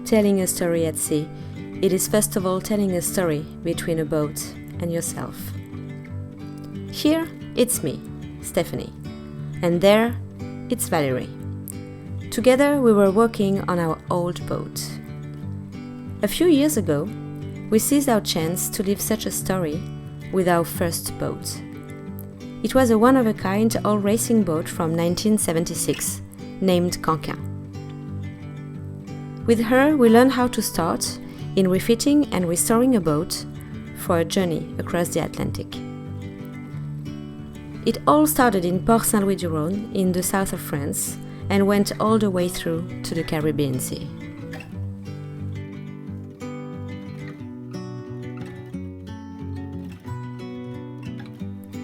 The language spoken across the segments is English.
telling a story at sea, it is first of all telling a story between a boat and yourself. Here, it's me, Stephanie, and there, it's Valéry. Together, we were working on our old boat. A few years ago, we seized our chance to live such a story with our first boat. It was a one-of-a-kind all-racing boat from 1976, named Cockpit. With her, we learned how to start in refitting and restoring a boat for a journey across the Atlantic. It all started in Port Saint-Louis-du-Rhône in the south of France and went all the way through to the Caribbean Sea.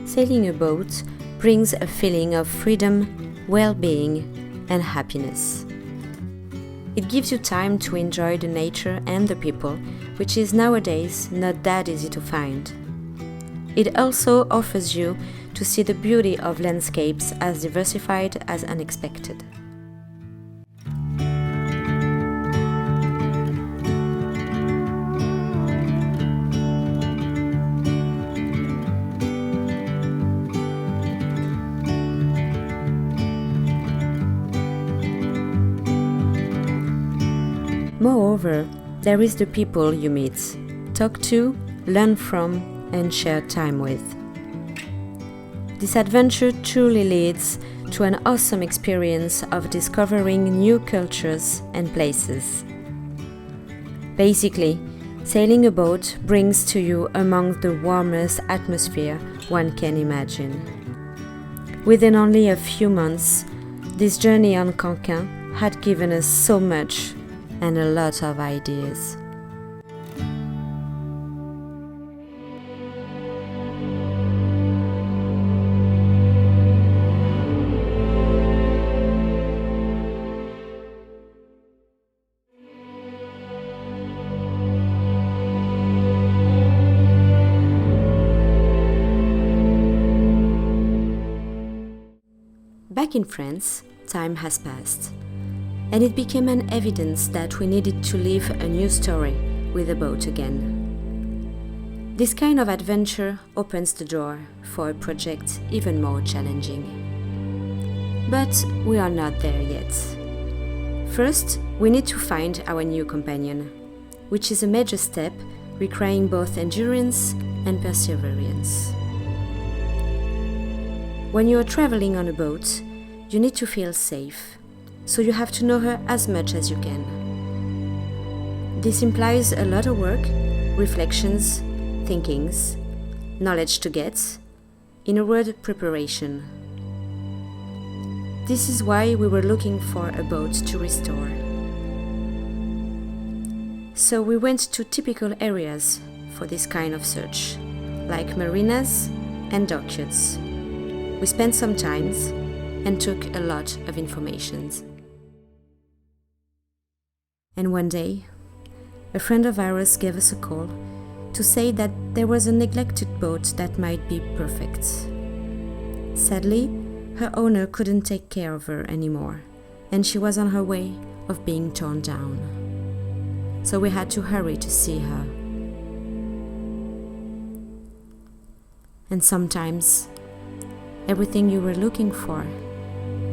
Sailing a boat brings a feeling of freedom, well-being, and happiness. It gives you time to enjoy the nature and the people, which is nowadays not that easy to find. It also offers you to see the beauty of landscapes as diversified as unexpected. Moreover, there is the people you meet, talk to, learn from, and share time with. This adventure truly leads to an awesome experience of discovering new cultures and places. Basically, sailing a boat brings to you among the warmest atmosphere one can imagine. Within only a few months, this journey on Cockpit had given us so much and a lot of ideas. Back in France, time has passed, and it became an evidence that we needed to live a new story with a boat again. This kind of adventure opens the door for a project even more challenging. But we are not there yet. First, we need to find our new companion, which is a major step requiring both endurance and perseverance. When you are traveling on a boat, you need to feel safe, so you have to know her as much as you can. This implies a lot of work, reflections, thinkings, knowledge to get, in a word, preparation. This is why we were looking for a boat to restore. So we went to typical areas for this kind of search, like marinas and dockyards. We spent some time and took a lot of information. And one day, a friend of ours gave us a call to say that there was a neglected boat that might be perfect. Sadly, her owner couldn't take care of her anymore, and she was on her way of being torn down. So we had to hurry to see her. And sometimes, everything you were looking for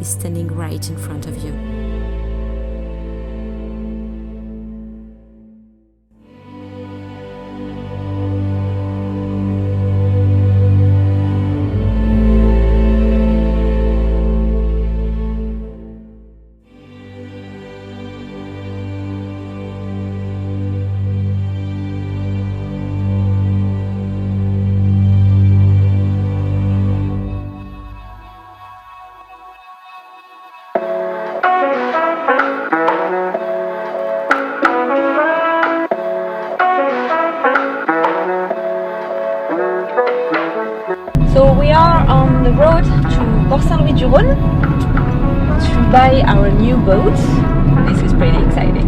is standing right in front of you. So we are on the road to Port Saint-Louis-du-Rhône to buy our new boat. This is pretty exciting.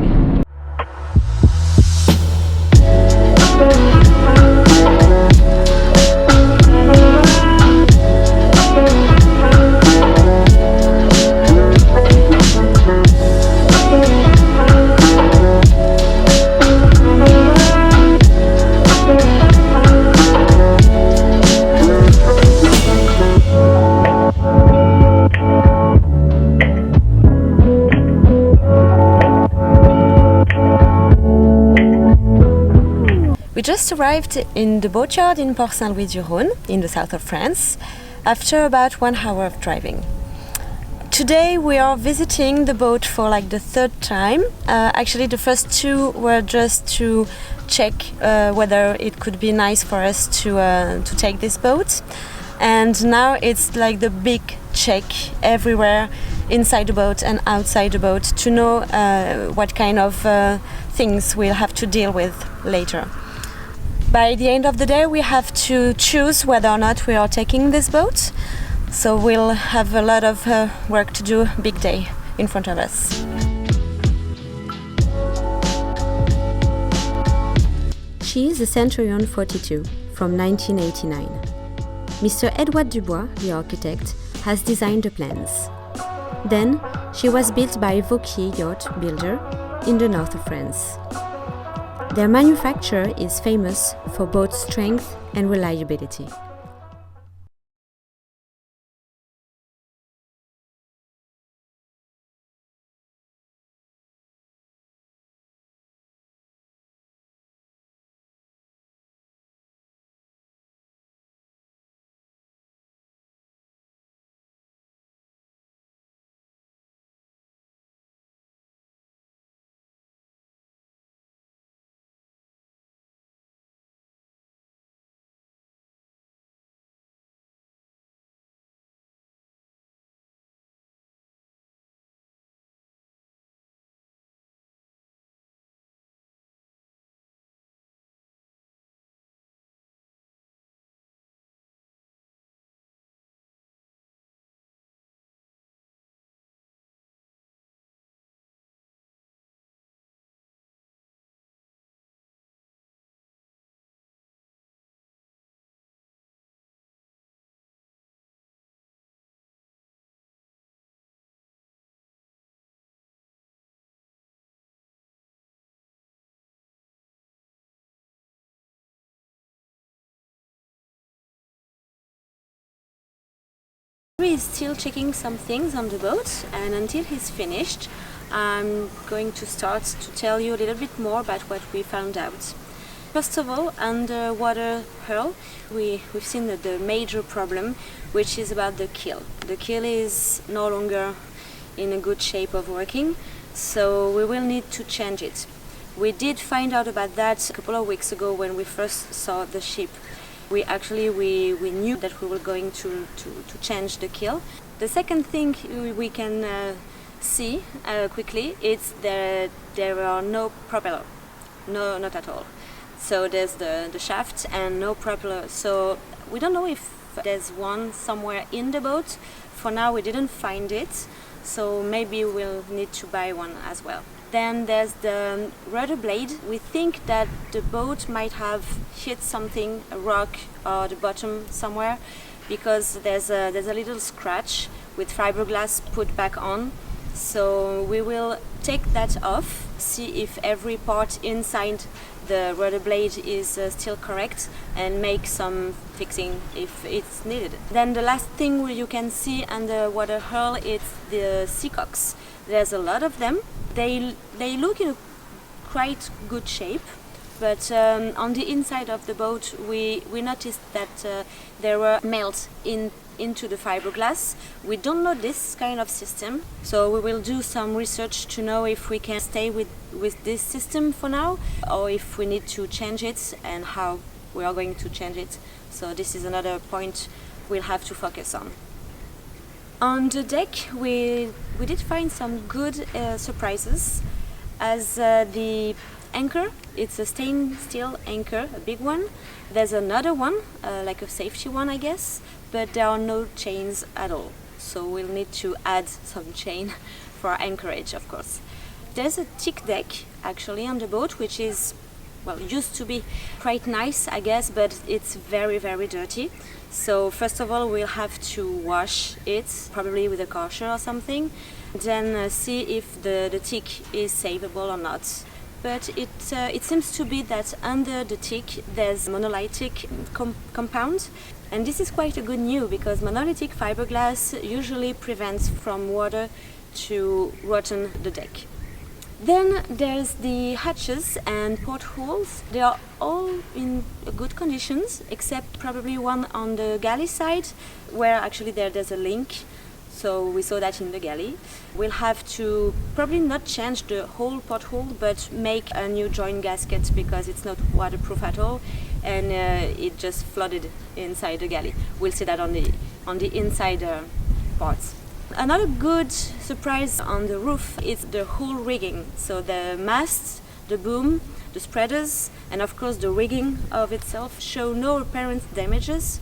just arrived in the boatyard in Port Saint-Louis-du-Rhône, in the south of France, after about 1 hour of driving. Today we are visiting the boat for like the third time. Actually, the first two were just to check whether it could be nice for us to take this boat. And now it's like the big check everywhere, inside the boat and outside the boat, to know what kind of things we'll have to deal with later. By the end of the day, we have to choose whether or not we are taking this boat. So we'll have a lot of work to do, big day in front of us. She is a Centurion 42 from 1989. Mr. Edouard Dubois, the architect, has designed the plans. Then she was built by Vauquier Yacht Builder in the north of France. Their manufacture is famous for both strength and reliability. He is still checking some things on the boat, and until he's finished, I'm going to start to tell you a little bit more about what we found out. First of all, underwater hull, we've seen the major problem, which is about the keel. The keel is no longer in a good shape of working, so we will need to change it. We did find out about that a couple of weeks ago when we first saw the ship. We knew that we were going to change the keel. The second thing we can see quickly is that there are no propeller, no, not at all. So there's the shaft and no propeller. So we don't know if there's one somewhere in the boat. For now we didn't find it, so maybe we'll need to buy one as well. Then there's the rudder blade. We think that the boat might have hit something, a rock or the bottom somewhere, because there's a little scratch with fiberglass put back on. So we will take that off, see if every part inside the rudder blade is still correct, and make some fixing if it's needed. Then the last thing you can see underwater hull is the seacocks. There's a lot of them. They look in quite good shape, but on the inside of the boat we noticed that there were melt into the fiberglass. We don't know this kind of system, so we will do some research to know if we can stay with this system for now, or if we need to change it and how we are going to change it. So this is another point we'll have to focus on. On the deck, we did find some good surprises, as the anchor, it's a stainless steel anchor, a big one. There's another one, like a safety one I guess, but there are no chains at all. So we'll need to add some chain for anchorage, of course. There's a thick deck actually on the boat, which is, well, used to be quite nice I guess, but it's very, very dirty. So first of all we'll have to wash it, probably with a washer or something, then see if the teak is savable or not. But it seems to be that under the teak there's monolithic compound, and this is quite a good news because monolithic fiberglass usually prevents from water to rotten the deck. Then there's the hatches and portholes. They are all in good conditions, except probably one on the galley side, where actually there's a leak. So we saw that in the galley. We'll have to probably not change the whole porthole, but make a new joint gasket because it's not waterproof at all, and it just flooded inside the galley. We'll see that on the inside parts. Another good surprise on the roof is the whole rigging. So the masts, the boom, the spreaders, and of course the rigging of itself show no apparent damages.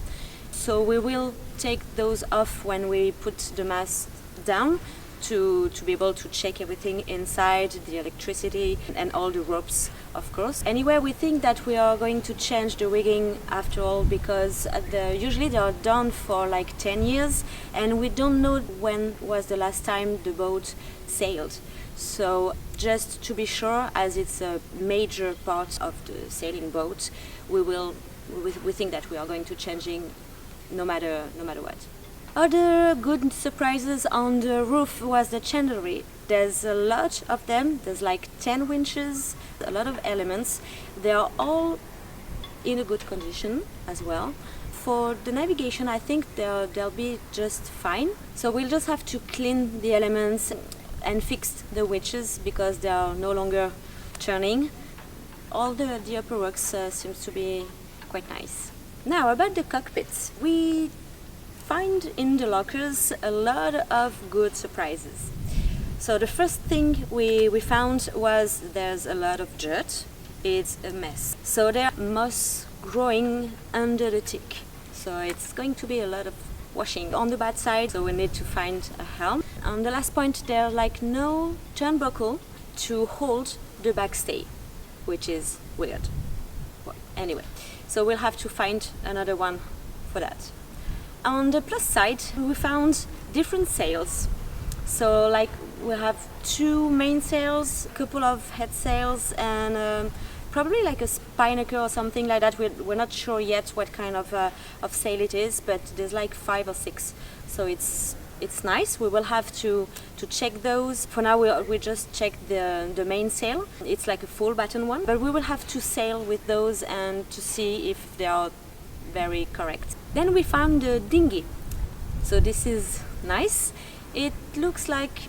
So we will take those off when we put the mast down to be able to check everything inside, the electricity and all the ropes, of course. Anyway, we think that we are going to change the rigging after all, because usually they are done for like 10 years and we don't know when was the last time the boat sailed. So just to be sure, as it's a major part of the sailing boat, we think that we are going to changing no matter what. Other good surprises on the roof was the chandlery. There's a lot of them. There's like 10 winches, a lot of elements. They are all in a good condition as well. For the navigation, I think they'll be just fine. So we'll just have to clean the elements and fix the winches because they are no longer turning. All the upper works seems to be quite nice. Now about the cockpits. We find in the lockers a lot of good surprises. So the first thing we found was there's a lot of dirt. It's a mess. So there are moss growing under the tick. So it's going to be a lot of washing on the bad side. So we need to find a helm. On the last point, there's like no turnbuckle to hold the backstay, which is weird. Well, anyway, so we'll have to find another one for that. On the plus side, we found different sails. So like we have 2 main sails, a couple of head sails, and probably like a spinnaker or something like that. We're not sure yet what kind of sail it is, but there's like 5 or 6. So it's nice. We will have to check those. For now we just checked the main sail. It's like a full batten one, but we will have to sail with those and to see if they are very correct. Then we found the dinghy. So this is nice. It looks like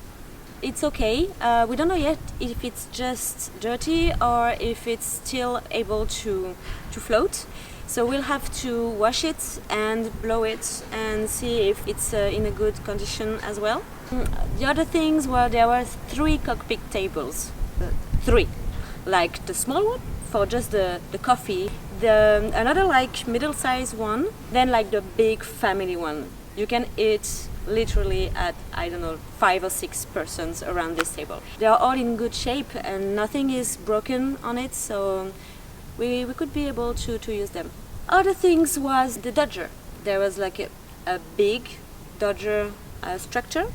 it's okay. We don't know yet if it's just dirty or if it's still able to float. So we'll have to wash it and blow it and see if it's in a good condition as well. The other things were there were 3 cockpit tables. 3. Like the small one for just the coffee, another like middle-sized one, then like the big family one. You can eat literally at, I don't know, 5 or 6 persons around this table. They are all in good shape and nothing is broken on it, so we could be able to use them. Other things was the dodger. There was like a big dodger structure,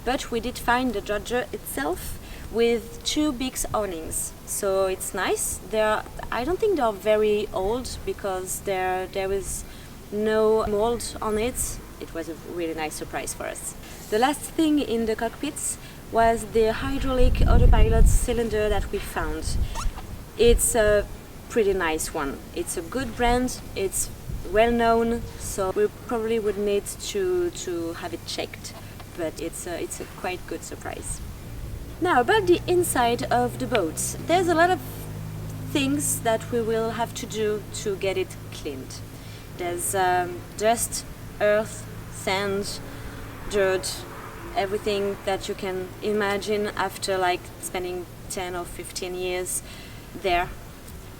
but we did find the dodger itself with 2 big awnings. So it's nice. I don't think they are very old because there was no mold on it. It was a really nice surprise for us. The last thing in the cockpits was the hydraulic autopilot cylinder that we found. It's a pretty nice one. It's a good brand. It's well known, so we probably would need to have it checked. But it's a quite good surprise. Now about the inside of the boat. There's a lot of things that we will have to do to get it cleaned. There's dust, earth, sand, dirt, everything that you can imagine after like spending 10 or 15 years there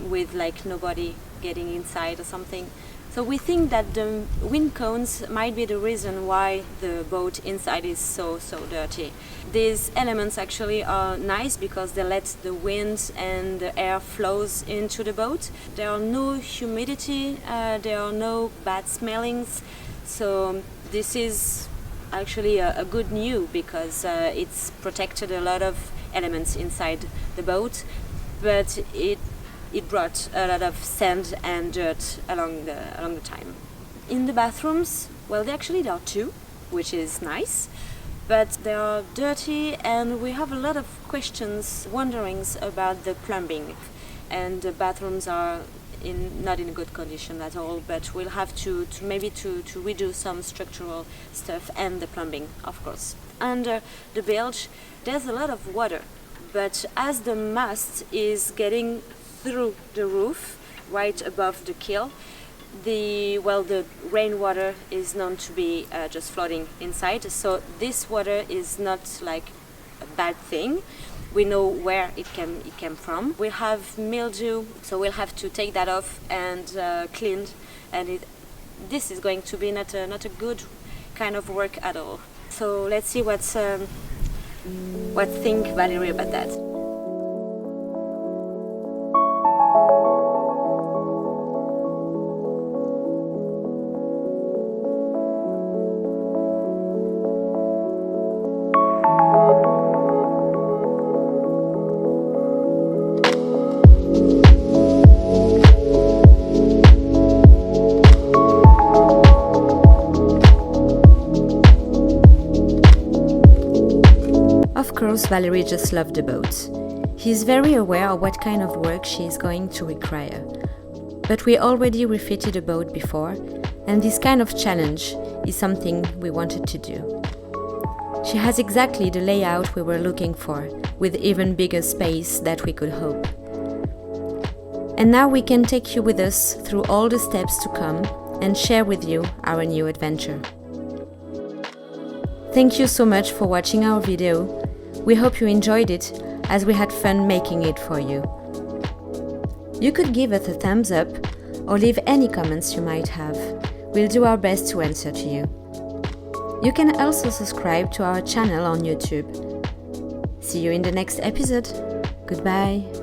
with like nobody getting inside or something. So we think that the wind cones might be the reason why the boat inside is so dirty. These elements actually are nice because they let the wind and the air flows into the boat. There are no humidity, there are no bad smellings. So this is actually a good news because it's protected a lot of elements inside the boat, but it brought a lot of sand and dirt along the time. In the bathrooms, well, there are 2, which is nice. but they are dirty, and we have a lot of questions, wonderings about the plumbing, and the bathrooms are not in good condition at all, but we'll have to maybe redo some structural stuff and the plumbing, of course. Under the bilge there's a lot of water, but as the mast is getting through the roof right above the keel, the rainwater is known to be just floating inside, so this water is not like a bad thing. We know where it came from. We have mildew, so we'll have to take that off and clean, and this is going to be not a good kind of work at all. So let's see what think Valéry about that. Of course, Valéry just loved the boat. He's very aware of what kind of work she is going to require. But we already refitted a boat before, and this kind of challenge is something we wanted to do. She has exactly the layout we were looking for, with even bigger space that we could hope. And now we can take you with us through all the steps to come and share with you our new adventure. Thank you so much for watching our video. We hope you enjoyed it, as we had fun making it for you. You could give us a thumbs up or leave any comments you might have. We'll do our best to answer to you. You can also subscribe to our channel on YouTube. See you in the next episode. Goodbye.